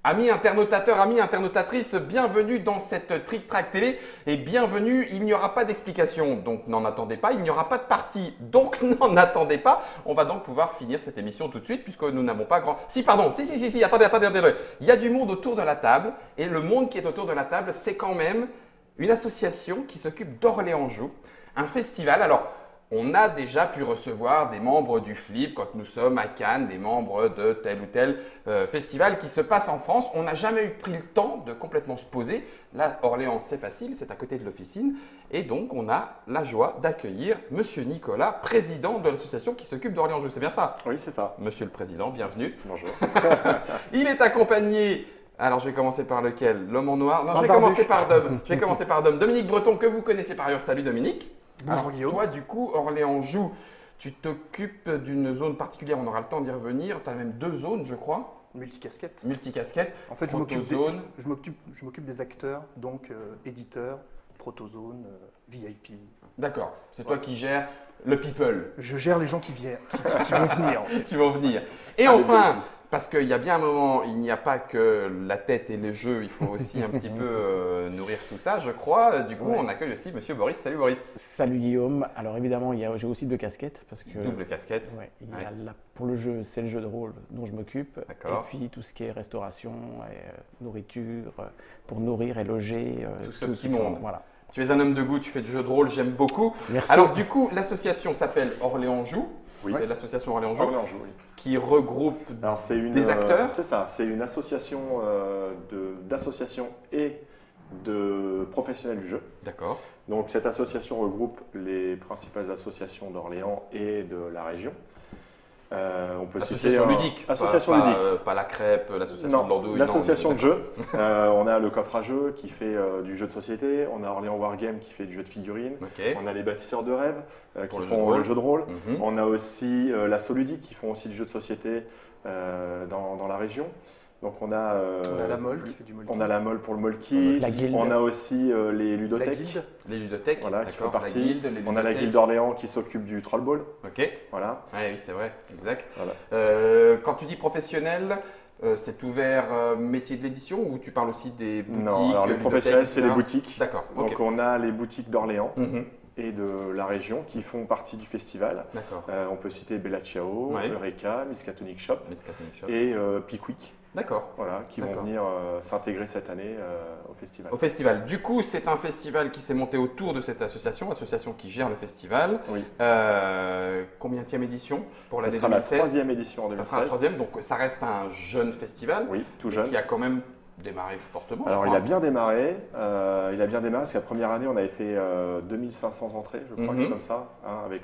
Amis internautateurs, amis internautatrices, bienvenue dans cette Trick Track TV et bienvenue, il n'y aura pas d'explication, donc n'en attendez pas, il n'y aura pas de partie, donc n'en attendez pas. On va donc pouvoir finir cette émission tout de suite puisque nous n'avons pas grand… Si, pardon, si, attendez. Il y a du monde autour de la table et le monde qui est autour de la table, c'est quand même une association qui s'occupe d'Orléans-Joux, un festival. Alors, on a déjà pu recevoir des membres du FLIP quand nous sommes à Cannes, des membres de tel ou tel festival qui se passe en France. On n'a jamais pris le temps de complètement se poser. Là, Orléans, c'est facile, c'est à côté de l'officine. Et donc, on a la joie d'accueillir Monsieur Nicolas, président de l'association qui s'occupe d'Orléans-Joux. C'est bien ça? Oui, c'est ça. Monsieur le Président, bienvenue. Bonjour. Il est accompagné… Alors, je vais commencer par lequel? L'homme en noir? Non, je vais barbu. commencer par Dom. Je vais commencer par Dom. Dominique Breton, que vous connaissez par ailleurs. Salut Dominique. Bonjour Alors, Guillaume. toi, du coup, Orléans-Joux, tu t'occupes d'une zone particulière, on aura le temps d'y revenir. Tu as même deux zones, je crois, Multicasquette. multicasquettes. En fait, je m'occupe Protozone. je m'occupe des acteurs, donc éditeurs, protozone, VIP. D'accord, c'est toi qui gères le people, Je gère les gens qui viennent, qui vont venir. En fait. qui vont venir. Et enfin, parce qu'il y a bien un moment, il n'y a pas que la tête et les jeux, il faut aussi un petit peu nourrir tout ça, je crois. Du coup, Ouais. on accueille aussi Monsieur Boris. Salut Boris. Salut Guillaume. Alors évidemment, j'ai aussi deux casquettes parce que Double casquette. ouais, il y Ouais. a pour le jeu, c'est le jeu de rôle dont je m'occupe. D'accord. Et puis tout ce qui est restauration et nourriture pour nourrir et loger Tout ce tout petit qui font- monde. Voilà. Tu es un homme de goût, tu fais du jeu de rôle, j'aime beaucoup. Merci. Alors du coup, l'association s'appelle Orléans-Joux. Oui. C'est l'association Orléans-Joux Orléans-Joux, oui. qui regroupe Alors, c'est une, des acteurs. C'est ça, c'est une association d'associations et de professionnels du jeu. D'accord. Donc, cette association regroupe les principales associations d'Orléans et de la région. On peut citer Association ludique. Association pas, ludique. pas la crêpe, l'association de Non, l'andouille. l'association non, de jeu. On a le coffre à jeu qui fait du jeu de société. On a Orléans Wargame qui fait du jeu de figurines. Ok. On a les bâtisseurs de rêves Pour qui le jeu de font rôle. le jeu de rôle. Mhm. On a aussi la Soludique qui font aussi du jeu de société dans la région. Donc on a la MOL qui fait du molki. on a la MOL pour le Molki. La guilde. On a aussi les La ludothèques. guilde. Les ludothèques. Voilà, qui font d'accord. La partie. guilde, les On a la ludothèques. guilde d'Orléans qui s'occupe du Troll Ball. Ok. Voilà. Ouais, oui, c'est vrai. Exact. Voilà. Quand tu dis professionnel, c'est ouvert métier de l'édition ou tu parles aussi des boutiques? Non, alors les ludothèques, professionnels, c'est les etc.? boutiques. D'accord. Donc Ok. on a les boutiques d'Orléans Mhm. et de la région qui font partie du festival. D'accord. On peut citer Bella Ciao, Ouais. Eureka, Miskatonic Shop Miskatonic Shop. et Pickwick. D'accord. Voilà, qui vont D'accord. venir s'intégrer cette année au festival. Au festival. Du coup, c'est un festival qui s'est monté autour de cette association, association qui gère le festival. Oui. Combienième édition pour Ça l'année sera la 2016? troisième édition en Ça 2016. sera la troisième, donc ça reste un jeune festival Oui, tout jeune. qui a quand même démarré fortement. je Alors il crois. a bien démarré. Il a bien démarré parce que la première année, on avait fait 2500 entrées, je crois, Mhm. quelque chose comme ça, hein, avec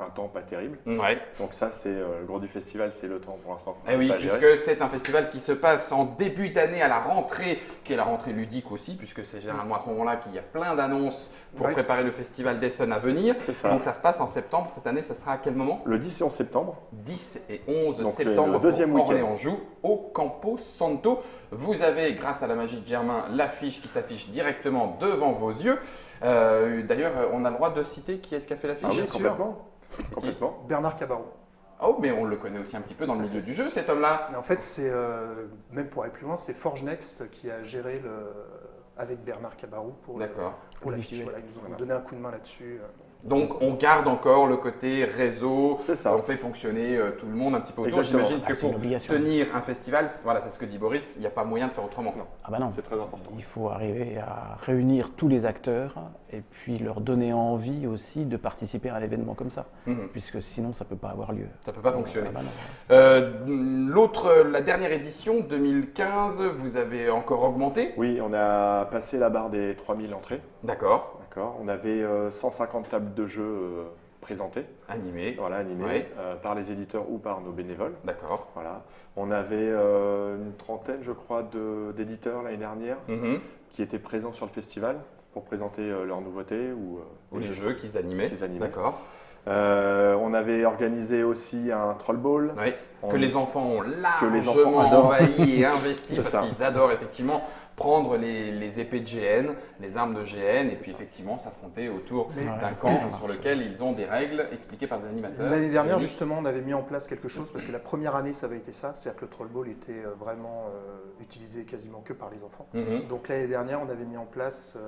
un temps pas terrible. Ouais. Donc ça, c'est le gros du festival, c'est le temps pour l'instant. qu'on Eh n'a oui, pas géré. puisque c'est un festival qui se passe en début d'année à la rentrée, qui est la rentrée ludique aussi, puisque c'est généralement à ce moment-là qu'il y a plein d'annonces pour Ouais. préparer le festival d'Essen à venir. C'est ça. Donc ça se passe en septembre. Cette année, ça sera à quel moment? Le 10 et 11 septembre. 10 et 11 Donc, septembre le deuxième pour week-end. Orléans-Joux au Campo Santo. Vous avez, grâce à la magie de Germain, l'affiche qui s'affiche directement devant vos yeux. D'ailleurs, on a le droit de citer qui est-ce qui a fait l'affiche? Ah oui, Bien sûr. complètement. Complètement. Bernard Cabarou. Oh, mais on le connaît aussi un petit peu dans le Tout à milieu du jeu, cet homme-là. Mais en fait, c'est même pour aller plus loin, c'est Forge Next qui a géré avec Bernard Cabarou pour D'accord. pour l'affiche. Visuel. Voilà, ils nous ont Voilà. donné un coup de main là-dessus. Donc, on garde encore le côté réseau. C'est ça. On fait fonctionner tout le monde un petit peu autour. Exactement. J'imagine que Ah, c'est une pour obligation. tenir un festival, voilà, c'est ce que dit Boris, il n'y a pas moyen de faire autrement. Non. Ah bah non. C'est très important. Il faut arriver à réunir tous les acteurs et puis leur donner envie aussi de participer à l'événement comme ça, Mhm. puisque sinon ça peut pas avoir lieu. Ça ne peut pas fonctionner. Ah bah non. La dernière édition, 2015, vous avez encore augmenté. Oui, on a passé la barre des 3000 entrées. D'accord. D'accord. On avait 150 tables de jeu présentées, Animé. voilà, animées Oui. par les éditeurs ou par nos bénévoles. D'accord. Voilà. On avait une trentaine, je crois, d'éditeurs l'année dernière Mhm. qui étaient présents sur le festival pour présenter leurs nouveautés ou Ou les jeux qu'ils animaient. qu'ils animaient. D'accord. On avait organisé aussi un Troll Ball. Oui. que les enfants ont les enfants largement adorent. envahi et investi C'est parce ça. qu'ils adorent effectivement prendre les épées de GN, les armes de GN et puis effectivement s'affronter autour Mais- d'un Ouais, camp ça marche. sur lequel ils ont des règles expliquées par des animateurs. L'année dernière, Et- justement, on avait mis en place quelque chose parce que la première année, ça avait été ça, c'est-à-dire que le trollball était vraiment utilisé quasiment que par les enfants. Mhm. Donc l'année dernière, on avait mis en place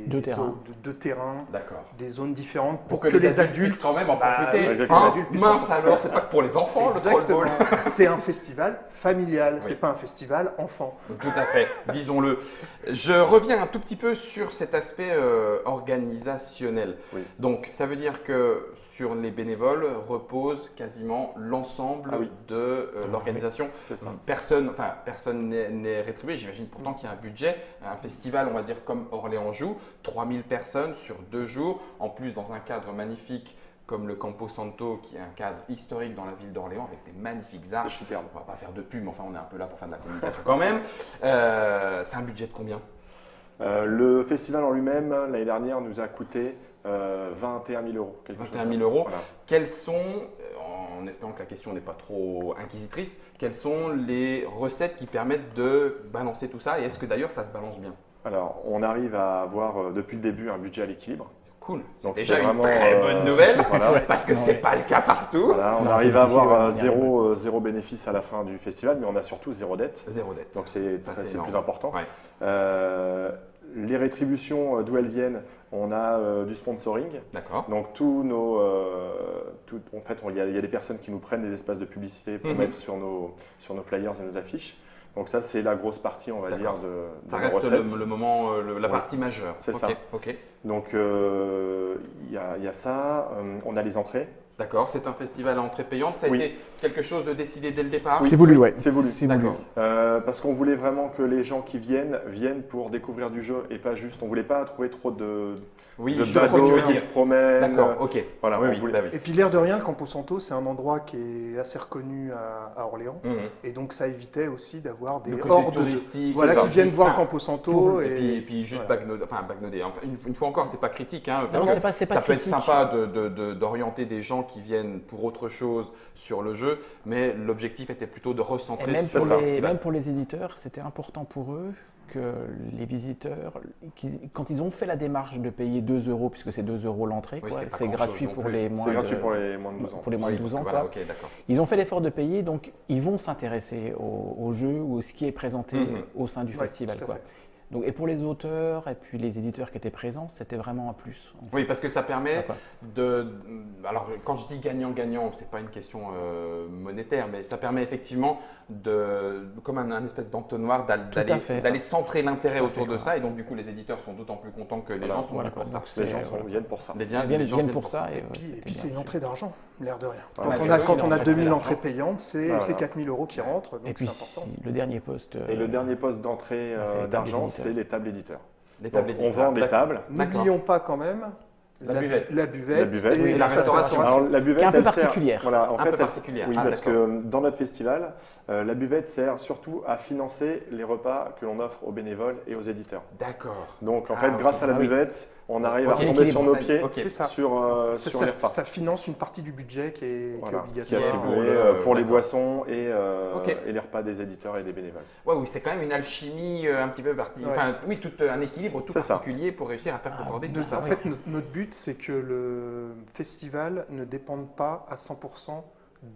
Deux terrains. deux terrains, D'accord. des zones différentes Pour que les adultes puissent quand même en Bah, profiter. ouais, exactement. Hein les adultes puissent en Mince profiter. alors, c'est pas que pour les enfants le trollball. Exactement. C'est un festival familial, c'est pas un festival enfant. Tout à fait, disons-le. Je reviens un tout petit peu sur cet aspect organisationnel. Oui. Donc, ça veut dire que sur les bénévoles repose quasiment l'ensemble Ah oui. de l'organisation. C'est ça. Personne n'est rétribué. J'imagine pourtant qu'il y a un budget. Un festival, on va dire comme Orléans joue, 3000 personnes sur 2 jours, en plus dans un cadre magnifique comme le Campo Santo, qui est un cadre historique dans la ville d'Orléans avec des magnifiques C'est arches. superbe. On va pas faire de pub, mais enfin on est un peu là pour faire de la communication quand même. C'est un budget de combien? Le festival en lui-même, l'année dernière, nous a coûté 21 000 euros. 21 000 euros. Voilà. Quelles sont, en espérant que la question n'est pas trop inquisitrice, quelles sont les recettes qui permettent de balancer tout ça et est-ce que d'ailleurs ça se balance bien? Alors, on arrive à avoir depuis le début un budget à l'équilibre. Cool, c'est Donc, déjà c'est une vraiment, très bonne nouvelle voilà. parce que Ouais. c'est pas le cas partout. Voilà, on Non, arrive c'est à difficile, avoir ouais, on y arrive, zéro bénéfice à la fin du festival, mais on a surtout zéro dette. Zéro dette. Donc c'est Ça, c'est c'est le énorme. plus important. Ouais. Les rétributions, d'où elles viennent, on a du sponsoring. D'accord. Donc tous nos, en fait, il y a des personnes qui nous prennent des espaces de publicité pour Mhm. mettre sur nos flyers et nos affiches. Donc ça, c'est la grosse partie, on va dire, D'accord. de Ça nos reste recettes. le moment, la Oui. partie majeure. C'est Ok, ça. ok. Donc il y a ça. On a les entrées. D'accord, c'est un festival à entrée payante. Ça a Oui. été quelque chose de décidé dès le départ. C'est voulu, ouais. C'est voulu. C'est voulu. D'accord. Parce qu'on voulait vraiment que les gens qui viennent pour découvrir du jeu et pas juste. On voulait pas trouver trop de Oui, de je vois ce que tu badauds veux qui dire. se promènent. D'accord, ok. Voilà, oui, on oui, voulait- bah oui. Et puis l'air de rien, le Campo Santo, c'est un endroit qui est assez reconnu à Orléans. Mhm. Et donc ça évitait aussi d'avoir des Le côté hordes touristique, voilà, c'est ça. qui viennent voir le Ah, Campo Santo. Et puis juste voilà. bagnoder. Enfin, une fois encore, c'est pas critique, hein, parce Non, que c'est pas ça peut être critique. sympa d'orienter des gens qui viennent pour autre chose sur le jeu, mais l'objectif était plutôt de Et recentrer même sur pour, le les, festival. même pour les éditeurs, c'était important pour eux que les visiteurs, quand ils ont fait la démarche de payer 2 €, puisque c'est 2 € l'entrée, Oui, quoi, c'est pas c'est grand-chose gratuit non pour plus. les moins C'est de, gratuit pour les moins de 12 ans. pour les moins de Oui, 12 donc ans. voilà, quoi. ok, d'accord. Ils ont fait l'effort de payer, donc ils vont s'intéresser au jeu ou à ce qui est présenté Mhm. au sein du Ouais, festival. tout à Quoi. fait. Donc, et pour les auteurs et puis les éditeurs qui étaient présents, c'était vraiment un plus. en fait. Oui, parce que ça permet D'accord. Alors, quand je dis gagnant-gagnant, c'est pas une question monétaire, mais ça permet effectivement comme un espèce d'entonnoir à fait. d'aller centrer l'intérêt Tout à autour fait, de quoi. ça. Et donc, du coup, les éditeurs sont d'autant plus contents que les Voilà, gens sont voilà, venus pour quoi. ça. Donc, Les c'est- gens voilà. viennent pour ça. Les Ils gens viennent pour ça. Et ouais, puis, c'était c'est une bien. entrée d'argent, l'air de rien. Voilà. Quand, Ouais, on a, oui, quand on a oui, 2000 oui, entrées oui. payantes, c'est Voilà. 4000 € qui rentrent, Et donc puis c'est important. le dernier poste. Et le dernier poste d'entrée c'est les tables d'argent, des éditeurs. c'est les tables éditeurs. Les Donc, tables on éditeurs. vend des D'accord. tables. D'accord. N'oublions pas quand même La buvette. la buvette, La buvette, et oui, la l'espace restauration. Alors, la buvette, Qui est un peu elle sert- particulière. Voilà, en Un fait, peu elle- particulière. Oui, Ah, parce d'accord. que dans notre festival, la buvette sert surtout à financer les repas que l'on offre aux bénévoles et aux éditeurs. D'accord. Donc, en Ah, fait, ok. grâce à la Ah oui. buvette, on arrive à Ok, retomber sur nos équilibre. pieds Ok. C'est ça. sur les repas. Ça finance une partie du budget qui est Voilà, qui est obligatoire. attribué Pour le- pour les d'accord. boissons Ok. et les repas des éditeurs et des bénévoles. Ouais, oui, c'est quand même une alchimie un petit peu partie. Ouais. Enfin, oui, tout un équilibre tout C'est ça. particulier pour réussir à faire concorder tout En ça. fait, notre but, c'est que le festival ne dépende pas à 100%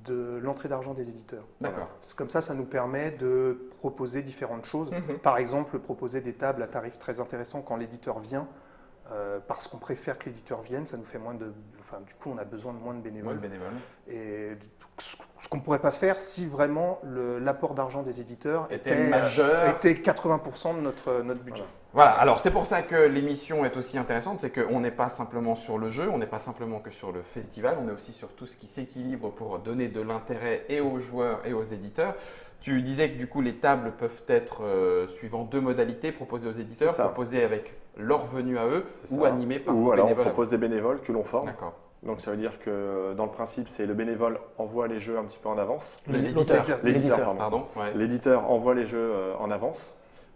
de l'entrée d'argent des éditeurs. D'accord. C'est comme ça nous permet de proposer différentes choses. Mhm. Par exemple, proposer des tables à tarif très intéressant quand l'éditeur vient, parce qu'on préfère que l'éditeur vienne, ça nous fait moins de... Enfin, du coup, on a besoin de moins de Moi, bénévoles. le bénévole. Et ce qu'on ne pourrait pas faire si vraiment l'apport d'argent des éditeurs Était majeur. était 80% de notre budget. Voilà, alors c'est pour ça que l'émission est aussi intéressante, c'est qu'on n'est pas simplement sur le jeu, on n'est pas simplement que sur le festival, on est aussi sur tout ce qui s'équilibre pour donner de l'intérêt et aux joueurs et aux éditeurs. Tu disais que du coup les tables peuvent être suivant 2 modalités, proposées aux éditeurs, C'est ça. proposées avec leur venue à eux C'est ou ça. animées par Ou vos alors, on bénévoles. propose des bénévoles que l'on forme. D'accord. Donc, ça veut dire que dans le principe, c'est le bénévole envoie les jeux un petit peu en avance. L'éditeur. L'éditeur, Pardon. Ouais. L'éditeur envoie les jeux en avance.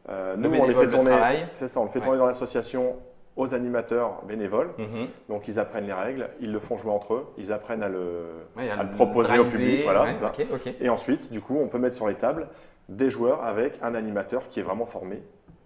Le Nous, on les bénévole fait de tourner. travail. C'est ça, on le fait Ouais. tourner dans l'association aux animateurs bénévoles. Mhm. Donc ils apprennent les règles, ils le font jouer entre eux, ils apprennent à Ouais, le proposer au driver, public. Voilà, ouais, c'est ça. ok. Et ensuite, du coup, on peut mettre sur les tables des joueurs avec un animateur qui est vraiment formé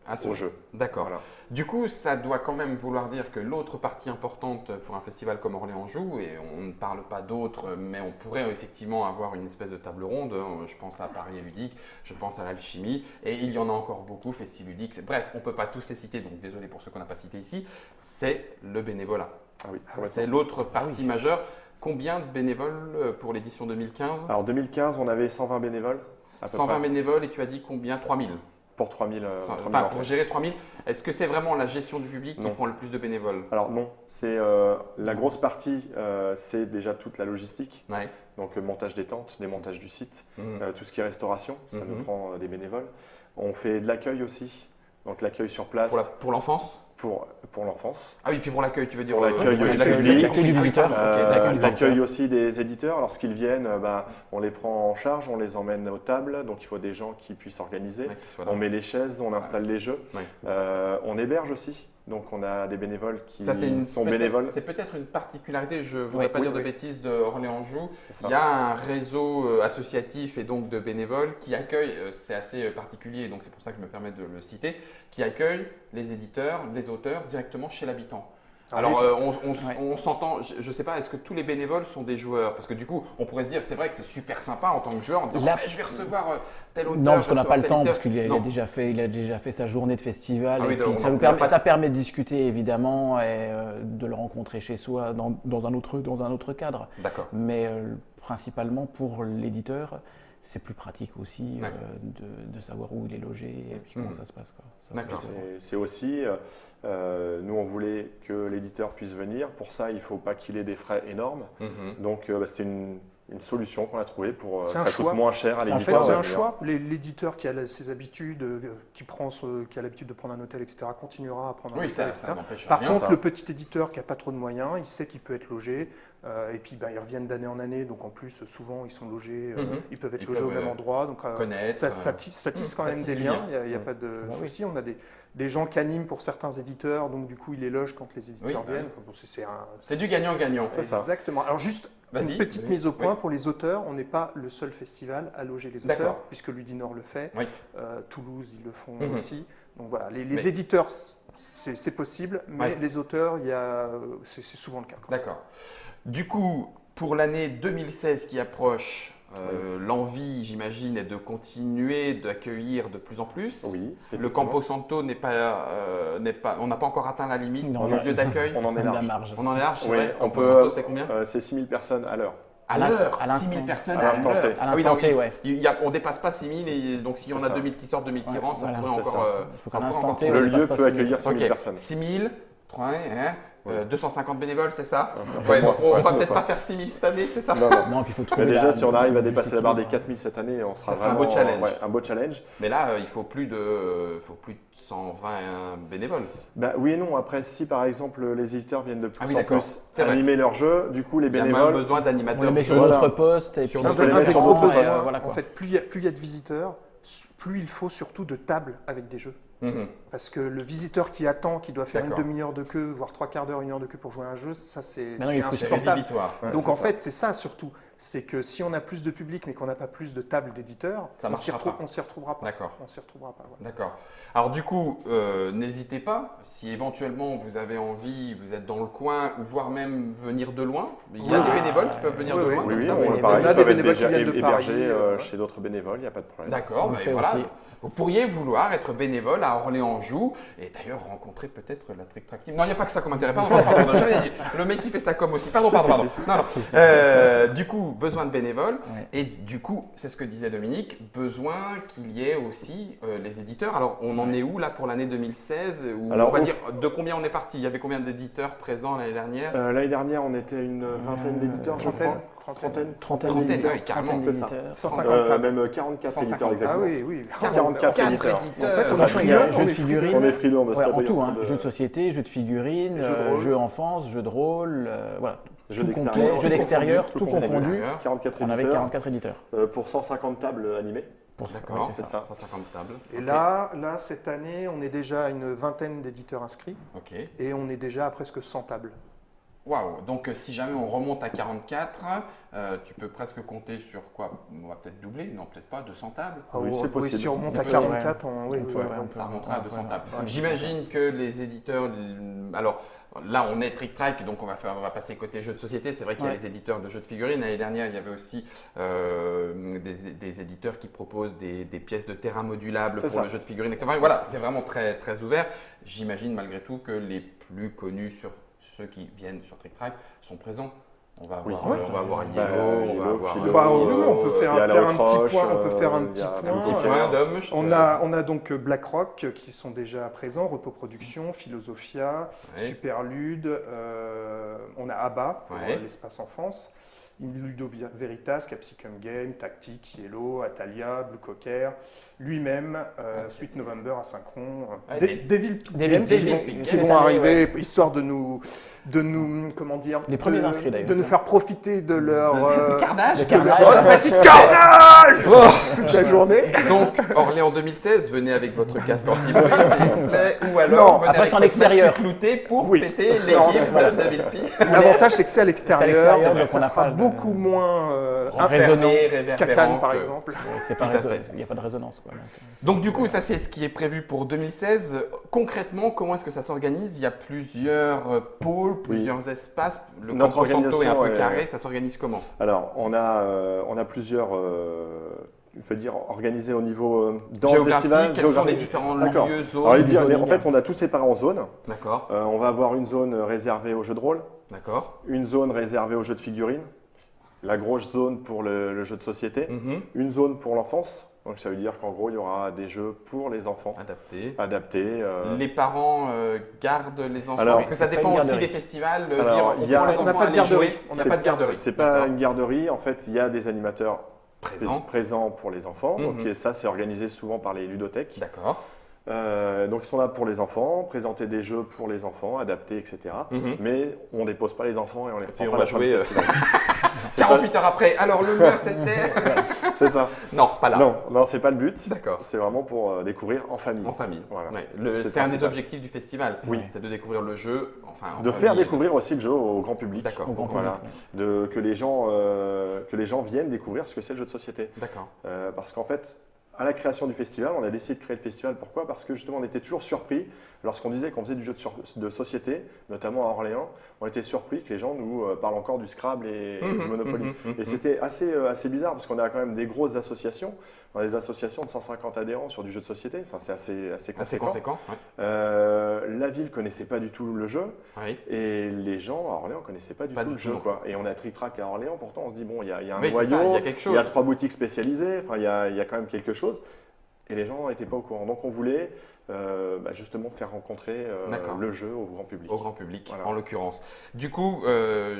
À ce au jeu. jeu. D'accord. Voilà. Du coup, ça doit quand même vouloir dire que l'autre partie importante pour un festival comme Orléans Joue, et on ne parle pas d'autres, mais on pourrait effectivement avoir une espèce de table ronde. Je pense à Paris et Ludique, je pense à l'Alchimie, et il y en a encore beaucoup, Festiludique. Bref, on ne peut pas tous les citer, donc désolé pour ceux qu'on n'a pas cités ici. C'est le bénévolat. Ah oui, C'est l'autre partie majeure. Combien de bénévoles pour l'édition 2015? Alors 2015, on avait 120 bénévoles. À peu 120 près, bénévoles, et tu as dit combien? 3000. pour 3000. Enfin, pour gérer 3000, est-ce que c'est vraiment la gestion du public qui Non. prend le plus de bénévoles? Alors non, c'est la grosse partie, c'est déjà toute la logistique. Ouais. Donc le montage des tentes, démontage du site, Mhm. tout ce qui est restauration, ça nous Mhm. prend des bénévoles. On fait de l'accueil aussi, donc l'accueil sur place Pour l'enfance? pour l'enfance. Ah oui, puis pour l'accueil, tu veux dire Pour l'accueil oui, du l'accueil public. L'accueil du visiteur. L'accueil aussi des éditeurs, lorsqu'ils viennent, on les prend en charge, on les emmène aux tables, donc il faut des gens qui puissent organiser. Ouais, qui soit là. On met les chaises, on installe les jeux, Ouais. on héberge aussi, donc on a des bénévoles qui Ça, sont peut-être- bénévoles. C'est peut-être une particularité, je ne voudrais Oui, pas oui, dire de oui. bêtises, de Orléans Joue. C'est ça. Il y a un réseau associatif et donc de bénévoles qui accueille, c'est assez particulier, donc c'est pour ça que je me permets de le citer, qui accueille les éditeurs, les auteurs directement chez l'habitant. Alors, on s'entend, je ne sais pas, est-ce que tous les bénévoles sont des joueurs? Parce que du coup, on pourrait se dire, c'est vrai que c'est super sympa en tant que joueur, en disant, Là- je vais recevoir tel auteur. Non, parce je qu'on n'a vais pas le recevoir temps, tel parce qu'il a, Non. il a déjà fait sa journée de festival. Ah oui, et puis donc ça, il y a pas de- ça permet de discuter évidemment et de le rencontrer chez soi dans un autre cadre. D'accord. Mais principalement pour l'éditeur, c'est plus pratique aussi Ouais. de savoir où il est logé et puis comment Mhm. ça se passe, quoi. Ça, D'accord. C'est aussi, nous on voulait que l'éditeur puisse venir, pour ça il ne faut pas qu'il ait des frais énormes, Mhm. donc c'était une solution qu'on a trouvée pour que C'est ça un coûte choix. moins cher à En l'éditeur. fait, c'est de un venir. choix. L'éditeur qui a ses habitudes, qui a l'habitude de prendre un hôtel, etc., continuera à prendre un Oui, hôtel, ça etc. n'empêche Par rien. contre, ça. le petit éditeur qui n'a pas trop de moyens, il sait qu'il peut être logé. Et puis, ils reviennent d'année en année. Donc, en plus, souvent, ils sont logés. Mhm. Ils peuvent être Ils logés au peuvent, même endroit. Donc, connaître. ça tisse quand ça même tisse des du liens. lien. Il n'y a Mhm. pas de Bah oui. souci. On a des gens qui animent pour certains éditeurs. Donc, du coup, ils les logent quand les éditeurs Oui, bah viennent. oui. Enfin, bon, C'est du gagnant-gagnant. C'est ça. Exactement. Alors, juste Vas-y. une petite Oui. mise au point Oui. pour les auteurs. On n'est pas le seul festival à loger les auteurs, D'accord. puisque Ludinor le fait. Oui. Toulouse, ils le font Mhm. aussi. Donc voilà, les Mais- éditeurs, c'est possible, mais Ouais. les auteurs, c'est souvent le cas. quoi. D'accord. Du coup, pour l'année 2016 qui approche, l'envie, j'imagine, est de continuer d'accueillir de plus en plus. Oui, Le effectivement. Campo Santo n'est pas, on n'a pas encore atteint la limite Non, du non. lieu d'accueil. On en est de la large. marge. On en est large, c'est Oui, vrai. on Campo peut- Santo, c'est combien? C'est 6000 personnes à l'heure. À l'ins- l'heure, à l'instant. 6000 personnes À à l'instant l'heure. T. À Ah oui, l'instant donc T, ouais. on dépasse pas 6000 et donc s'il y en C'est a ça. 2000 qui sortent, 2000 qui Ouais, rentrent, ça voilà. pourrait C'est encore. ça. Il faut ça qu'à pourrait l'instant encore T, tourner. on Le dépasse lieu pas peut 6 000. accueillir 6000 Ok, personnes. 6000, 250 bénévoles, c'est ça? Un Ouais, peu donc moins, on un va peu peut-être moins. pas faire 6000 cette année, c'est ça? Non, non. Non, puis il faut Mais trouver déjà, la- si on arrive à le dépasser juste la barre des équilibre. 4000 cette année, on sera Ça sera un vraiment beau challenge. ouais, un beau challenge. Mais là, il faut plus de 120 bénévoles. Bah, oui et non. Après, si par exemple les éditeurs viennent de plus Ah oui, en d'accord. plus C'est vrai. animer leur jeu, du coup les Il y a moins bénévoles, besoin On d'animateurs. les met sur Voilà. d'autres postes et Sur puis d'autres on peut les Un mettre des sur gros d'autres besoins, postes. voilà, en quoi. fait, plus il y a de visiteurs, plus il faut surtout de tables avec des jeux. Mhm. Parce que le visiteur qui attend, qui doit faire une D'accord. demi-heure de queue, voire 3/4 d'heure, 1 heure de queue pour jouer à un jeu, ça c'est Maintenant, il faut C'est insupportable. rédhibitoire. Ouais, Donc c'est en ça. fait, c'est ça surtout. C'est que si on a plus de public mais qu'on n'a pas plus de tables d'éditeurs, Ça on s'y marchera pas. retrouvera pas. D'accord. On s'y retrouvera pas. voilà. D'accord. Alors du coup, n'hésitez pas, si éventuellement vous avez envie, vous êtes dans le coin, ou voire même venir de loin, il y a Oui, des oui. bénévoles qui peuvent venir Oui, de oui. loin Oui, comme oui, ça. on, vous les- on pareil, a ils des peuvent être bénévoles qui déjà viennent de hébergés Paris, chez d'autres bénévoles, il n'y a pas de problème. D'accord, On le mais fait voilà. aussi. Vous pourriez vouloir être bénévole à Orléans-Joux et d'ailleurs rencontrer peut-être la Trick Track Team. Non, il n'y a pas que ça comme intérêt. Pardon, j'ai rien dit. Le mec qui fait ça comme aussi. Pardon. Non, non. Du coup, besoin de bénévoles. Ouais. Et du coup, c'est ce que disait Dominique, besoin qu'il y ait aussi les éditeurs. Alors, on en est où là pour l'année 2016 ou Alors, on va on- dire de combien on est parti? Il y avait combien d'éditeurs présents l'année dernière? L'année dernière, on était une vingtaine d'éditeurs, je Trentaine. crois. Trentaine. Trentaine, d'éditeurs, oui, carrément, trentaine c'est ça. d'éditeurs. 150 tables. Même 44 150. éditeurs Ah exactement. oui, oui. 44 éditeurs. En fait, on Enfin, est Il y frileux. a jeux de on est figurines. On est frileux, on doit se Ouais, pas en payer tout, entre hein. deux. Jeux de société, jeux de figurines, Jeux de rôle. jeux enfance, jeux de rôle, voilà. Jeux Tout d'extérieur. complet, jeux d'extérieur, tout tout confondu. confondu. Extérieur. 44 On avait éditeurs 44 éditeurs. pour 150 tables animées. D'accord, ouais, c'est c'est ça. 150 tables. Et Ok. là, cette année, on est déjà à une vingtaine d'éditeurs inscrits Ok. et on est déjà à presque 100 tables. Waouh, donc si jamais on remonte à 44, tu peux presque compter sur quoi? On va peut-être doubler, non peut-être pas, 200 tables. Ah, Oui, c'est oui, possible. si on remonte C'est à possible. 44, oui, On oui, peut, oui, ouais, oui. on peut. Ça remontera à Ouais, 200 ouais, tables. ouais. J'imagine que les éditeurs, alors là on est Trick Track, donc on va passer côté jeux de société. C'est vrai qu'il y a Ouais. les éditeurs de jeux de figurines. L'année dernière, il y avait aussi des éditeurs qui proposent des pièces de terrain modulables C'est pour ça. le jeu de figurines, etc. Voilà, c'est vraiment très, très ouvert. J'imagine malgré tout que les plus connus sur ceux qui viennent sur Trick Track sont présents. On va Oui. avoir, on va avoir Bah, Yellow, on va Yellow, avoir Philo, Bah, on peut il y a faire la un Haute petit Roche, point. On peut faire un il y petit a point. petit Petit point Cœur. d'homme. On a donc BlackRock qui sont déjà présents, Repos Productions, Philosophia, Ouais. Superlude, on a ABBA pour Ouais. l'espace enfance, Ludo Veritas, Capsicum Game, Tactique, Yellow, Atalia, Blue Cocker, lui-même, Sweet November, Asynchron, Ouais, Devil Devil Games qui Devil vont, Games. qui vont Cette année, arriver, histoire de nous, comment dire, Les premiers inscrits, d'ailleurs. de nous faire profiter de leur Carnage. Le carnage. Oh, sympathique carnage toute la journée. Donc, Orléans 2016, venez avec votre casque anti-bruit, s'il vous plaît, ou alors Non, venez après, avec c'est en votre extérieur. massue cloutée pour Oui. péter les Non, gifs c'est vrai. de David P. L'avantage, c'est que c'est à l'extérieur, l'extérieur, donc ça on n'a sera pas de- beaucoup moins Enfermé, qu'à réverbérant. Cannes, par que- exemple. C'est pas Tout à réso- fait. il n'y a pas de résonance. Quoi, Donc, du coup, ça, c'est ce qui est prévu pour 2016. Concrètement, comment est-ce que ça s'organise? Il y a plusieurs pôles, plusieurs espaces. Le Notre Campo Santo est un peu organisation est- carré. Ça s'organise comment? Alors, on a plusieurs, je veux dire, organisés au niveau dans le Géographique, festival. quels sont les géographique. différents D'accord. lieux, zones? Alors, zones. en fait, on a tout séparé en zones. D'accord, On va avoir une zone réservée aux jeux de rôle, d'accord. une zone réservée aux jeux de figurines, la grosse zone pour le jeu de société, Mhm. une zone pour l'enfance. Donc, ça veut dire qu'en gros, il y aura des jeux pour les enfants Adapté. adaptés. Les parents gardent les enfants. Alors, Est-ce que ça c'est dépend pas une aussi garderie. des festivals? Alors, Dire, il y a- on prend les on n'a enfants pas de à aller garderie. jouer. On n'a C'est- pas de garderie. C'est pas D'accord. une garderie. En fait, il y a des animateurs Présent. présents pour les enfants. Donc, Mhm. et ça, c'est organisé souvent par les ludothèques. D'accord. Donc ils sont là pour les enfants, présenter des jeux pour les enfants, adaptés, etc. Mhm. Mais on dépose pas les enfants et on les puis prend on pas va à la fin du jouer, festival. C'est 48 heures après. Alors le mien c'était. pas- C'est ça. Non, pas là. Non, c'est pas le but. D'accord. C'est vraiment pour découvrir en famille. En famille. Voilà. Ouais. C'est C'est un des principal. objectifs du festival. Oui. C'est de découvrir le jeu. Enfin. en De famille. faire découvrir aussi le jeu au grand public. D'accord. Au grand Voilà. public. Que les gens viennent découvrir ce que c'est le jeu de société. D'accord. Parce qu'en fait, à la création du festival, on a décidé de créer le festival. Pourquoi? Parce que justement, on était toujours surpris lorsqu'on disait qu'on faisait du jeu de société, notamment à Orléans. On était surpris que les gens nous parlent encore du Scrabble et du Monopoly. Et c'était assez bizarre parce qu'on a quand même des grosses associations. On a des associations de 150 adhérents sur du jeu de société. Enfin, c'est assez Assez conséquent. conséquent. Ouais. La ville connaissait pas du tout le jeu Oui. et les gens à Orléans connaissaient pas du Pas tout du le tout, jeu. non. Quoi. Et on a Trick Track à Orléans, pourtant on se dit bon, il y a un Oui, c'est noyau, ça, il y a quelque chose. 3 boutiques spécialisées, enfin, il y a quand même quelque chose. Et les gens n'étaient pas au courant. Donc on voulait justement faire rencontrer D'accord. le jeu au grand public. Au grand public, Voilà. en l'occurrence. Du coup,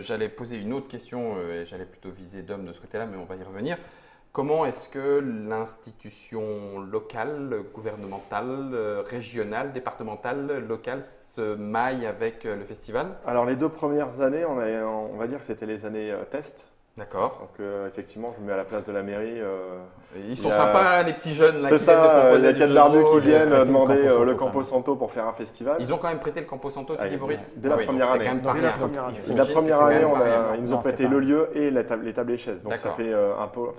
j'allais poser une autre question, et j'allais plutôt viser Dom de ce côté-là, mais on va y revenir. Comment est-ce que l'institution locale, gouvernementale, régionale, départementale, locale se maille avec le festival? Alors les 2 premières années, on va dire que c'était les années test. D'accord. Donc effectivement, je me mets à la place de la mairie. Ils Il sont y a- sambas, les petits jeunes là, C'est qui viennent de ça, il y proposer a du 4 jeu de barbus qui rôle. viennent Campo demander Santo, le quand Campo même. Santo pour faire un festival. Ils ont quand même prêté le Campo Santo, tu Ah, dis Boris? dès la Ah oui, donc première c'est année. quand même pas Dès la rien. première année. La J'imagine que première c'est quand année, même pas rien. ils nous ont Non, prêté c'est pas- le lieu et les tables et les chaises. Donc ça D'accord. fait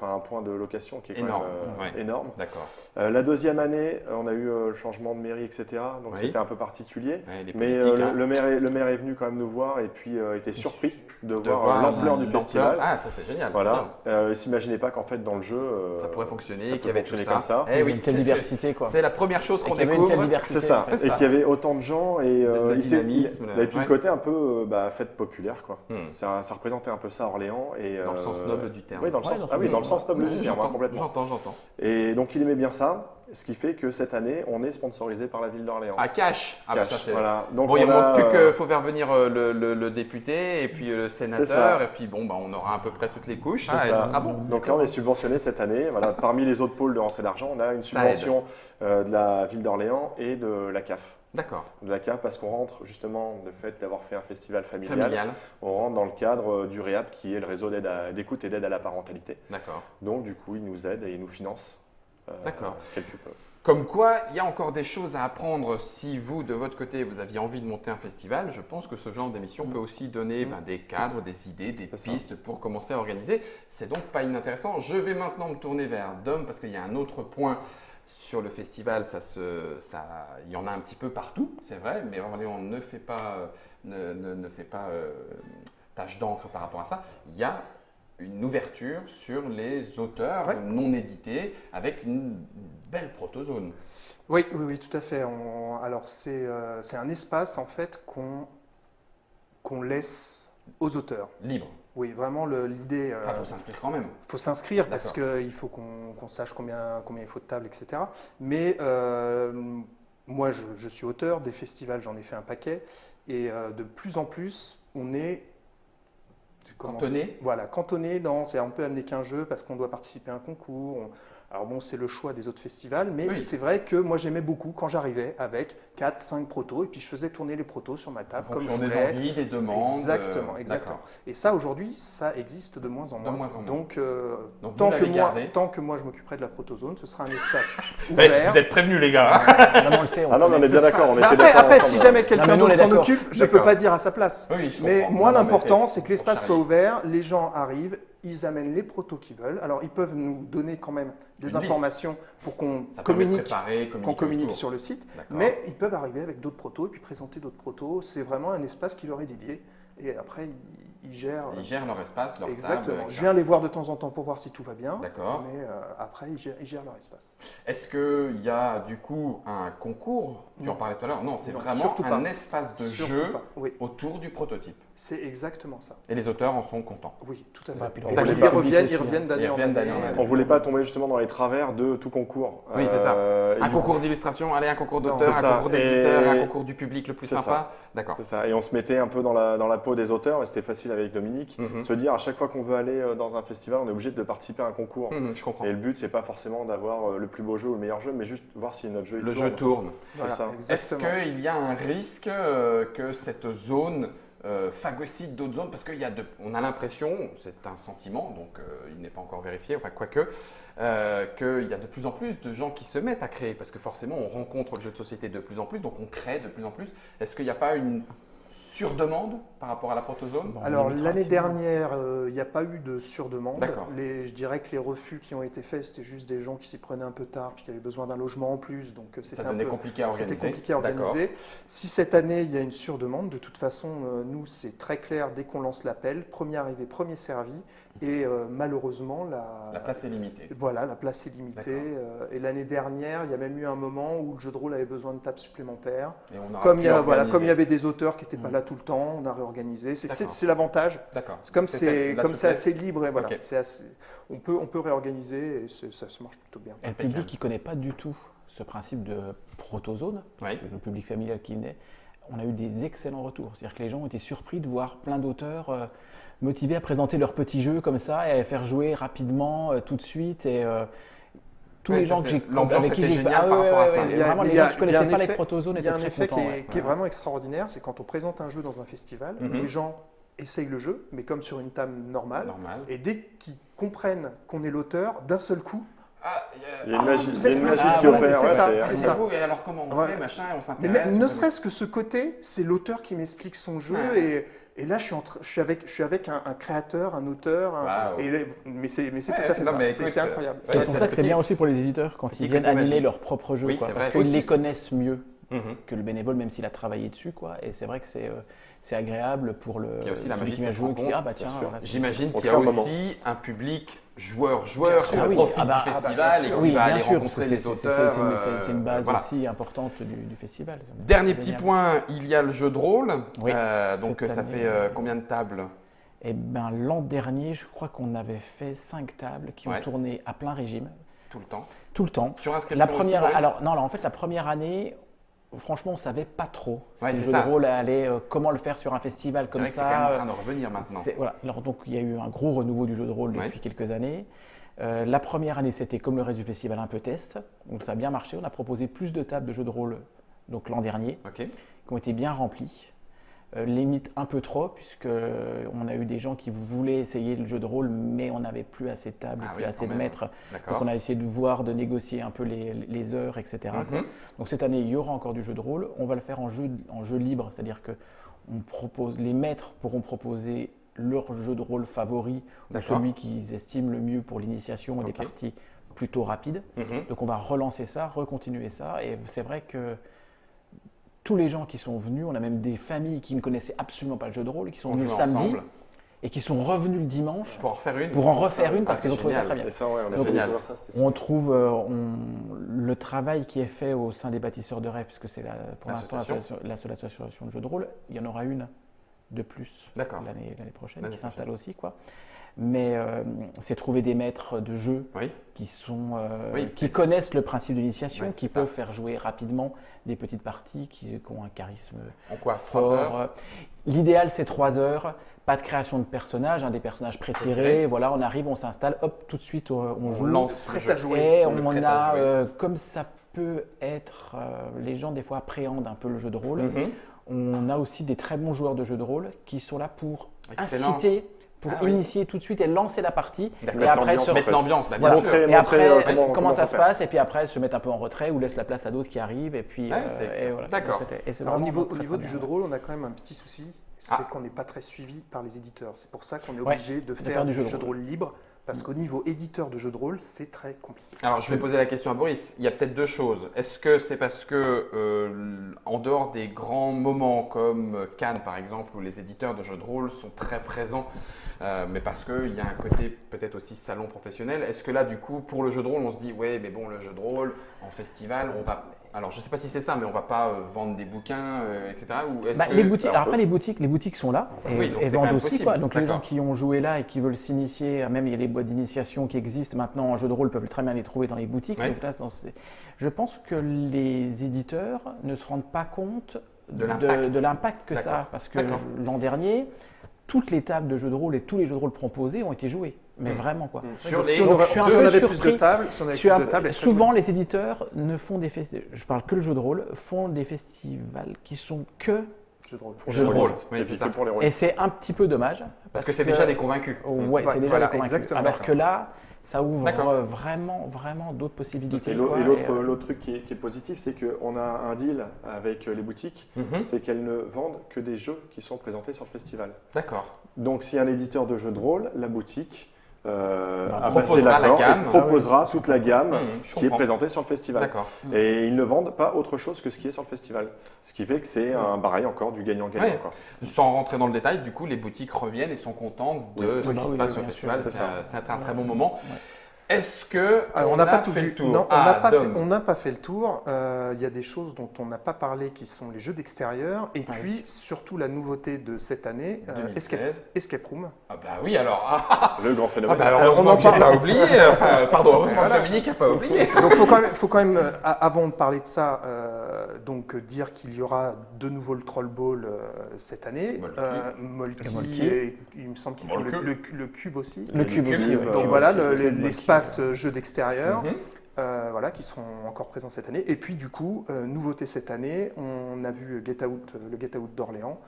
un point de location qui est quand Énorme, même ouais. énorme. D'accord. La deuxième année, on a eu le changement de mairie, etc. Donc Oui. c'était un peu particulier. Ouais, les Mais politiques, hein. le maire est venu quand même nous voir et puis était surpris de De voir voir l'ampleur du l'ampleur. festival. Ah, ça c'est génial. c'est Voilà. Il s'imaginait pas qu'en fait dans le jeu Ça pourrait fonctionner, ça qu'il peut y avait tout fonctionner ça. comme ça. Eh oui, Une telle c'est- diversité, quoi. C'est la première chose qu'on Et qu'il y avait une telle découvre. diversité. C'est ça, C'est et ça. qu'il y avait autant de gens et Le dynamisme, et puis ouais. le côté un peu fête populaire quoi. Hmm. Ça représentait un peu ça Orléans et Dans le sens noble du terme. Oui, dans le Ouais, sens, dans- ah oui, dans le sens noble Oui, du terme, hein, j'entends, complètement. j'entends. Et donc il aimait bien ça, ce qui fait que cette année on est sponsorisé par la ville d'Orléans. À cash. Ah, bah, Cash, ça, c'est- voilà. Donc Bon, il ne on a, manque plus qu'il faut faire venir le député et puis le sénateur ça. et puis bon, bah, on aura à peu près toutes les couches C'est hein, et ça. ça sera bon. Donc là, on est subventionné cette année. Voilà, parmi les autres pôles de rentrée d'argent, on a une Ça aide. subvention de la ville d'Orléans et de la CAF. D'accord. De la CAF parce qu'on rentre justement, le fait d'avoir fait un festival familial, Familial. on rentre dans le cadre du REAP qui est le réseau d'écoute et d'aide à la parentalité. D'accord. Donc du coup, ils nous aident et ils nous financent D'accord. quelque peu. Comme quoi, il y a encore des choses à apprendre si vous, de votre côté, vous aviez envie de monter un festival. Je pense que ce genre d'émission peut aussi donner des cadres, des idées, des C'est ça. pistes pour commencer à organiser. C'est donc pas inintéressant. Je vais maintenant me tourner vers Dom parce qu'il y a un autre point sur le festival. Il y en a un petit peu partout, c'est vrai, mais Orléans ne fait pas, ne fait pas tache d'encre par rapport à ça. Il y a une ouverture sur les auteurs non édités avec une belle protozone. Oui, tout à fait. Alors, c'est un espace, en fait, qu'on laisse aux auteurs. Libre. Oui, vraiment, l'idée... Il faut s'inscrire quand même. Il faut s'inscrire parce D'accord. qu'il faut qu'on sache combien il faut de tables, etc. Mais moi, je suis auteur, des festivals, j'en ai fait un paquet. Et de plus en plus, on est... Cantonné. Voilà, cantonné on peut amener qu'un jeu parce qu'on doit participer à un concours. Alors bon, c'est le choix des autres festivals, mais c'est vrai que moi j'aimais beaucoup quand j'arrivais avec 4, 5 protos et puis je faisais tourner les protos sur ma table comme je des voulais. envies, des demandes. Exactement. D'accord. Et ça aujourd'hui, ça existe de moins en moins. De moins en moins. Donc vous l'avez gardé. tant que moi je m'occuperai de la protozone, ce sera un espace Hey, ouvert. vous êtes prévenus les gars. Vraiment, on le sait. Ah non, mais on est bien d'accord. On était Après, d'accord après, ensemble, si hein. jamais Non, quelqu'un mais nous, on d'autre est s'en d'accord. occupe, je ne peux D'accord. pas dire à sa place. Oui, je Mais comprends. moi, Non, mais l'important, c'est c'est que pour l'espace soit charrier. ouvert, les gens arrivent, ils amènent les protos qu'ils veulent. Alors, ils peuvent nous donner quand même des Une liste. informations pour qu'on Ça permet de communique, préparer, communique autour. sur le site. D'accord. Mais ils peuvent arriver avec d'autres protos et puis présenter d'autres protos. C'est vraiment un espace qui leur est dédié. Et après, ils gèrent. Ils gèrent leur espace, leur Exactement. table. Je viens les voir de temps en temps pour voir si tout va bien. D'accord. Mais après, ils gèrent leur espace. Est-ce qu'il y a du coup un concours? Tu en parlais tout à l'heure. Non, c'est Non, vraiment surtout un pas. espace de Surtout jeu pas. Oui, autour du prototype. c'est exactement ça. Et les auteurs en sont contents. Oui, tout à fait. Bah, puis Et leur puis, public ils aussi, reviennent Ils d'année en reviennent d'année année. en année. On ne voulait pas tomber justement dans les travers de tout concours. Oui, c'est ça. Et Un du concours d'illustration, allez, un concours Non, d'auteur, c'est un ça. concours d'éditeur, Et- un concours du public le plus C'est sympa. D'accord. C'est ça. Et on se mettait un peu dans la peau des auteurs, et c'était facile avec Dominique. Mhm. Se dire, à chaque fois qu'on veut aller dans un festival, on est obligé de participer à un concours. Je comprends. Et le but, c'est pas forcément d'avoir le plus beau jeu ou le meilleur jeu, mais juste voir si notre jeu Le jeu tourne. Voilà, ça. Est-ce exactement. qu'il y a un risque que cette zone phagocyte d'autres zones? Parce on a l'impression, c'est un sentiment, donc il n'est pas encore vérifié, enfin quoique, qu'il y a de plus en plus de gens qui se mettent à créer, parce que forcément on rencontre le jeu de société de plus en plus, donc on crée de plus en plus. Est-ce qu'il n'y a pas une surdemande par rapport à la protozone? Bon, Alors on limitera l'année si dernière, il n'y a pas eu de surdemande. D'accord. Je dirais que les refus qui ont été faits, c'était juste des gens qui s'y prenaient un peu tard, puis qui avaient besoin d'un logement en plus, donc Ça c'était un devenait peu compliqué à organiser. C'était compliqué à D'accord. organiser. Si cette année, il y a une surdemande, de toute façon, nous, c'est très clair dès qu'on lance l'appel, premier arrivé, premier servi. Et malheureusement, La place est limitée. voilà, la place est limitée. Et l'année dernière, il y a même eu un moment où le jeu de rôle avait besoin de tables supplémentaires. Et on aura Comme pu il y organiser. avait des auteurs qui n'étaient pas là tout le temps, on a réorganisé. D'accord. C'est l'avantage. D'accord. C'est comme C'est c'est la comme c'est souplesse. assez libre et voilà, Ok. on peut réorganiser et ça se marche plutôt bien. Et le public qui ne connaît pas du tout ce principe de protozone, Oui. le public familial qui venait, on a eu des excellents retours. C'est-à-dire que les gens ont été surpris de voir plein d'auteurs motivés à présenter leurs petits jeux comme ça et à faire jouer rapidement tout de suite. Et tous Ouais, les ça, gens que c'est- j'ai l'ambiance avec qui était j'ai géniale par rapport à ça. Il y a- vraiment mais les il y a- gens qui il y a connaissaient un pas les effet- protozones Il y étaient a un très effet contents. qui est vraiment extraordinaire, c'est quand on présente un jeu dans un festival, Mhm. les gens essayent le jeu, mais comme sur une table normale, Normal. et dès qu'ils comprennent qu'on est l'auteur, d'un seul coup, Ah, Il y a une magie, vous il y a une êtes- magie Ah, qui voilà, opère. c'est ouais, ça, c'est- c'est c'est ça. vous, et alors comment on Voilà. fait, machin, on mais s'intéresse. ne serait-ce que ce côté, c'est l'auteur qui m'explique son jeu, Ouais. et là je suis avec un créateur, un auteur, Waouh. mais c'est Ouais, tout à fait non, ça, mais c'est écoute, incroyable. ouais, C'est pour c'est ça le que c'est petit- bien aussi pour les éditeurs quand petit ils viennent côté animer magique. leurs propres jeux, Oui, quoi, c'est parce vrai. qu'ils Aussi. les connaissent mieux Mhm. que le bénévole, même s'il a travaillé dessus, quoi. Et c'est vrai que c'est agréable pour le Il y a aussi la celui magie qui de vient cette jouer, qui dit rencontre, ah bah tiens, bien sûr. là, c'est- J'imagine On qu'il y a crée un moment. aussi un public joueur Bien sûr. qui Ah oui, profite ah bah, du ah bah, festival et bien qui oui, va bien aller sûr, parce rencontrer que les c'est auteurs. c'est une base voilà. aussi importante du festival. Dernier C'est petit génial. point, il y a le jeu de rôle. Oui, Donc cette ça année, fait combien de tables? Eh ben, l'an dernier, je crois qu'on avait fait 5 tables qui Ouais. ont tourné à plein régime, Tout le temps. tout le temps. Sur inscription La première, aussi, Boris alors non, en fait, la première année, franchement, on savait pas trop Ouais, si c'est le jeu ça. de rôle allait, comment le faire sur un festival C'est comme vrai que c'est quand même en ça. train de revenir maintenant. Voilà. Alors, donc, il y a eu un gros renouveau du jeu de rôle depuis quelques années. La première année, c'était comme le reste du festival, un peu test. Donc, ça a bien marché. On a proposé plus de tables de jeux de rôle donc l'an dernier, Ok. qui ont été bien remplies. limite un peu trop, puisque on a eu des gens qui voulaient essayer le jeu de rôle, mais on n'avait plus assez de tables, Ah plus oui, assez quand de même. maîtres. Donc D'accord. on a essayé de voir, de négocier un peu les heures, etc. quoi. Mhm. Donc cette année, il y aura encore du jeu de rôle. On va le faire en jeu libre, c'est-à-dire que les maîtres pourront proposer leur jeu de rôle favori ou D'accord. celui qu'ils estiment le mieux pour l'initiation et des Ok. parties plutôt rapides. Mhm. Donc on va relancer ça, recontinuer ça. Et c'est vrai que tous les gens qui sont venus, on a même des familles qui ne connaissaient absolument pas le jeu de rôle, qui sont On venus le joue samedi ensemble. et qui sont revenus le dimanche Pour en refaire une. pour en refaire une parce Ah, qu'ils ont c'est trouvé ça très génial. bien. Et ça, ouais, on C'est a fait génial. découvrir ça, c'était On super. trouve le travail qui est fait au sein des bâtisseurs de rêves, puisque c'est pour l'instant la seule association de jeu de rôle. Il y en aura une de plus D'accord. l'année prochaine L'année qui s'installe aussi, quoi. Mais c'est trouver des maîtres de jeu Oui. qui connaissent le principe de l'initiation, Ouais, qui c'est ça. peuvent faire jouer rapidement des petites parties, qui ont un charisme En quoi 3 fort. heures. L'idéal, c'est 3 heures. Pas de création de personnages, des personnages Prétirés. pré-tirés. Voilà, on arrive, on s'installe, hop, tout de suite, on On joue. lance le Prêt jeu. à jouer. Et On le on prête à a, jouer. comme ça peut être, les gens des fois appréhendent un peu le jeu de rôle, Mhm. on a aussi des très bons joueurs de jeux de rôle qui sont là pour Excellent. inciter, pour Ah oui. initier tout de suite et lancer la partie. D'accord. Et après, L'ambiance, se en Mettre fait. l'ambiance, bah, bien voilà. sûr. Montrer- Et après, comment comment ça faut se faire. passe, et puis après se mettre un peu en retrait ou laisse la place à d'autres qui arrivent. Et puis, Ouais, c'est excellent. et voilà. D'accord. Donc, et c'est Alors, au vraiment niveau, très, au niveau très du bien. jeu de rôle, on a quand même un petit souci, c'est Ah. qu'on n'est pas très suivi par les éditeurs. C'est pour ça qu'on est Ouais, obligé de faire faire du du jeu jeu de de rôle libre, parce qu'au niveau éditeur de jeu de rôle, c'est très compliqué. Alors, je vais poser la question à Boris. Il y a peut-être deux choses. Est-ce que c'est parce que, en dehors des grands moments comme Cannes, par exemple, où les éditeurs de jeux de rôle sont très présents, mais parce qu'il y a un côté peut-être aussi salon professionnel, est-ce que là, du coup, pour le jeu de rôle, on se dit, ouais, mais bon, le jeu de rôle, en festival, on va. Alors, je ne sais pas si c'est ça, mais on ne va pas vendre des bouquins, etc. Ou est-ce que- Les boutiques, alors, après, les boutiques sont là et, Oui, donc et c'est quand vendent même aussi. possible. Quoi. Donc les gens D'accord. qui ont joué là et qui veulent s'initier, même il y a les boîtes d'initiation qui existent maintenant en jeu de rôle, peuvent très bien les trouver dans les boutiques. Oui. Donc là, je pense que les éditeurs ne se rendent pas compte De l'impact. de l'impact que ça a. D'accord. Parce que D'accord. l'an dernier, toutes les tables de jeux de rôle et tous les jeux de rôle proposés ont été joués. Mais vraiment quoi. Sur Donc, les- si on, donc, aurait- je suis un si peu on avait plus surpris. de tables, si on avait Je suis plus un- de tables, elles seraient souvent, les éditeurs ne font des festivals, je parle que le jeu de rôle, font des festivals qui sont que jouées. Jeu de rôle. Jeu de rôle. Oui, Et c'est puis ça. que pour les rôles. Et c'est un petit peu dommage. Parce que c'est déjà des convaincus. Ouais, Ouais, c'est déjà voilà, des convaincus. exactement. Alors que là, ça ouvre D'accord. vraiment d'autres possibilités. Et quoi, l'autre truc qui est positif, c'est qu'on a un deal avec les boutiques, Mhm. c'est qu'elles ne vendent que des jeux qui sont présentés sur le festival. D'accord. Donc, si un éditeur de jeux de rôle, la boutique a proposera passé la l'accord gamme. et proposera toute la gamme Je qui est comprends. présentée sur le festival. D'accord. Et ils ne vendent pas autre chose que ce qui est sur le festival. Ce qui fait que c'est un pareil encore du gagnant-gagnant. Ouais. quoi. Sans rentrer dans le détail, du coup, les boutiques reviennent et sont contentes de ce Oui, qui oui, se oui, passe au bien festival. sûr, C'est un très bon moment. Ouais. Est-ce que Alors, on n'a pas tout fait vu. le tour? Non, Ah, Dom. on n'a pas fait le tour. Il y a des choses dont on n'a pas parlé qui sont les jeux d'extérieur. Et Ah puis, surtout, la nouveauté de cette année, 2016. Escape Room. Ah bah oui, alors. Le grand Ah phénomène. bah alors, Alors, heureusement on en que j'ai parle. pas oublié. Enfin, pardon, heureusement que Dominique n'a pas oublié. Donc, faut quand même avant de parler de ça, dire qu'il y aura de nouveau le Troll Ball cette année. Molki. Le Molki. Et il me semble qu'ils font Molki. le cube aussi. Le cube aussi, cube, ouais. Donc Ouais, voilà, c'est le l'espace jeu d'extérieur. Mhm. Voilà, qui seront encore présents cette année. Et puis du coup, nouveauté cette année, on a vu le Get Out d'Orléans.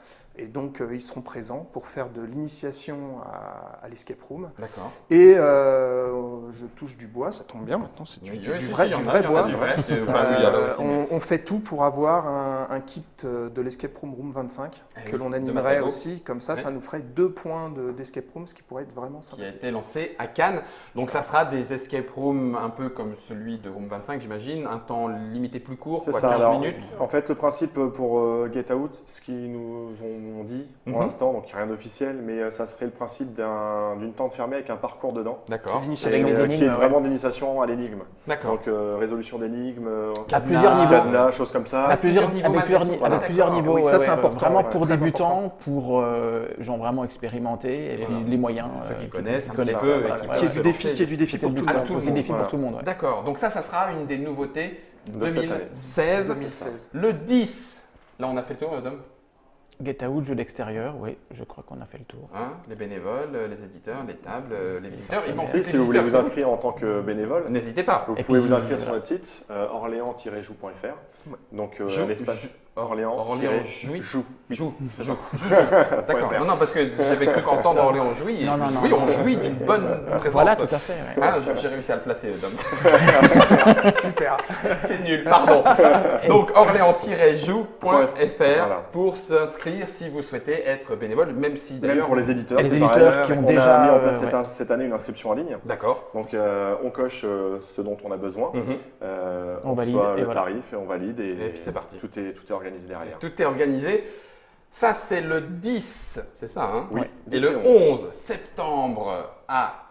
Et donc, ils seront présents pour faire de l'initiation à l'Escape Room. D'accord. Et je touche du bois, ça tombe bien maintenant, c'est du vrai bois. On fait tout pour avoir un kit de l'Escape Room Room 25 Eh que oui, l'on de animerait Matago. aussi. Comme ça, Ouais. ça nous ferait 2 points d'Escape Room, ce qui pourrait être vraiment Qui a sympathique. été lancé à Cannes. Donc ça sera des escape rooms un peu comme celui de Room 25, j'imagine, un temps limité plus court, C'est quoi, ça. 15 Alors, minutes. en fait, le principe pour Get Out, ce qu'ils nous ont dit pour Mhm. l'instant, donc il n'y a rien d'officiel, mais ça serait le principe d'une tente fermée avec un parcours dedans. D'accord. L'initiation. Avec les Qui est énigmes, vraiment d'initiation à l'énigme. D'accord. Donc résolution d'énigmes, À plusieurs niveaux. cadenas, choses comme ça. À plusieurs niveaux avec malgré plusieurs, tout. ni- Voilà, avec plusieurs d'accord. niveaux, Oui, ça, c'est important, vraiment ouais, pour très débutants, pour gens vraiment expérimentés, et puis voilà. les moyens. Ceux qui qui connaissent un petit connaissent, peu voilà, et voilà, qui voilà. Qu'il y ait Ouais, du défi, qu'il y ait du défi C'était pour le tout but, le à monde. tout le des monde, défis voilà. pour tout le monde. ouais. D'accord. Donc ça sera une des nouveautés De cette année. 2016. 2016. Le 10. Là, on a fait le tour, Dom. Get Out, jeu d'extérieur, oui, je crois qu'on a fait le tour. Hein, les bénévoles, les éditeurs, les tables, les visiteurs. Il manque Si, plus que si les vous voulez vous visiteurs, inscrire en tant que bénévole, N'hésitez pas. vous Et pouvez puis, vous inscrire sur voilà. notre site orléans-joue.fr. Donc Joue- un espace Orléans-Jouy. Joue. Joue. D'accord. Non, parce que j'avais cru qu'entendre Orléans-Jouy. Non, Oui, on jouit d'une bonne présence. Voilà, tout à fait. Ouais. Ah, j'ai réussi à le placer, Dom. Super. C'est nul, pardon. Donc, orléans-joue.fr Voilà. pour s'inscrire si vous souhaitez être bénévole, même si Même d'ailleurs. pour les éditeurs, Et les c'est éditeurs pareil. qui ont On déjà, a mis en place ouais. cette année une inscription en ligne. D'accord. Donc, on coche ce dont on a besoin. Mhm. On valide, reçoit et le voilà. tarif et on valide. Et puis c'est parti. Tout est organisé derrière. Tout est organisé. Ça, c'est le 10, c'est ça, hein? Oui. Et 10 le 11 septembre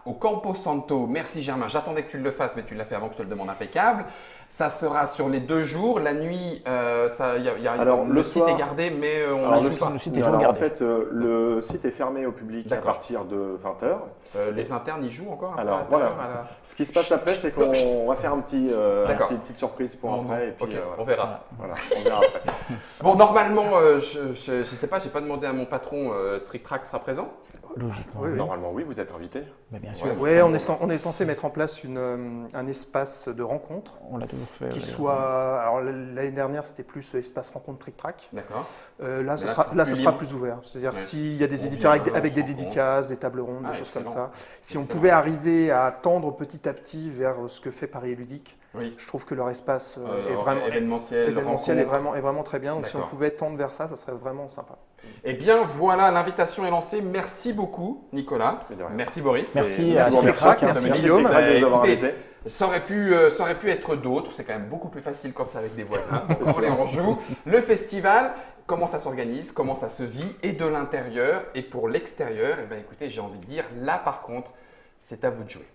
au Campo Santo. Merci Germain, j'attendais que tu le fasses, mais tu l'as fait avant que je te le demande, impeccable. Ça sera sur les 2 jours. La nuit, Alors, le site est gardé, mais on Alors, ajoute le site est alors, gardé. en fait, le site est fermé au public à D'accord. partir de 20h. les internes, ils jouent encore un peu Alors, à l'intérieur, voilà. Ce qui se passe après, c'est qu'on va faire D'accord. petite surprise pour après. Et puis, Ok, on verra. voilà, on verra après. Bon, normalement, je sais pas, j'ai pas demandé à mon patron, Trick Track sera présent. Logiquement. Oui, oui. Normalement, oui, vous êtes invité. Bah, bien sûr. Ouais. Oui, on est censé mettre en place un espace de rencontre On l'a toujours fait. qui ouais. soit. Alors l'année dernière, c'était plus espace rencontre trick-track. D'accord. Là, ce là, sera, c'est là, plus ce sera libre. plus ouvert. C'est-à-dire Ouais. s'il y a des On éditeurs vient, avec des on se rencontre. dédicaces, des tables rondes, Ah, des choses comme excellent. ça. Si on Excellent. pouvait arriver à tendre petit à petit vers ce que fait Paris Ludique, Oui. je trouve que leur espace est vraiment événementiel, événementiel est rencontre. vraiment très bien. Donc si on D'accord. pouvait tendre vers ça, ça serait vraiment sympa. Eh bien, voilà, l'invitation est lancée. Merci beaucoup, Nicolas. Mais de rien. Merci, Boris. Merci Merci à Trick Trick Track, Track, merci Merci, Guillaume. Trick Merci de nous avoir Écoutez, invités. Ça aurait pu être d'autres. C'est quand même beaucoup plus facile quand c'est avec des voisins. Donc, on joue. Le festival, comment ça s'organise, comment ça se vit, et de l'intérieur. Et pour l'extérieur, eh bien, écoutez, j'ai envie de dire, là par contre, c'est à vous de jouer.